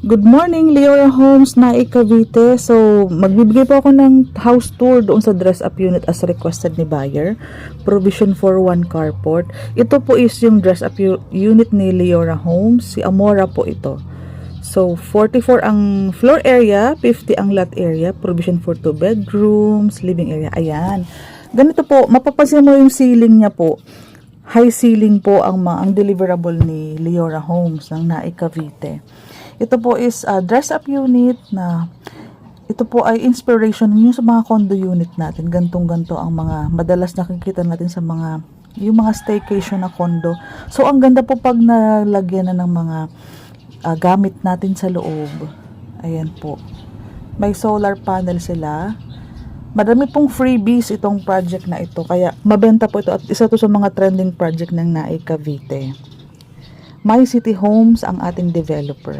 Good morning, Leora Homes na Cavite. So, magbibigay po ako ng house tour doon sa dress-up unit as requested ni buyer. Provision for one carport. Ito po is yung dress-up unit ni Leora Homes. Si Amora po ito. So, 44 ang floor area, 50 ang lot area. Provision for 2 bedrooms, living area. Ayan. Ganito po, mapapansin mo yung ceiling niya po. High ceiling po ang deliverable ni Leora Homes ng Cavite. Ito po is a dress-up unit na ito po ay inspiration yung sa mga condo unit natin. Gantong-ganto ang mga madalas nakikita natin sa yung mga staycation na condo. So, ang ganda po pag nalagyan na ng mga gamit natin sa loob. Ayan po. May solar panel sila. Marami pong freebies itong project na ito. Kaya, mabenta po ito at isa to sa mga trending project ng Cavite. My City Homes ang ating developer.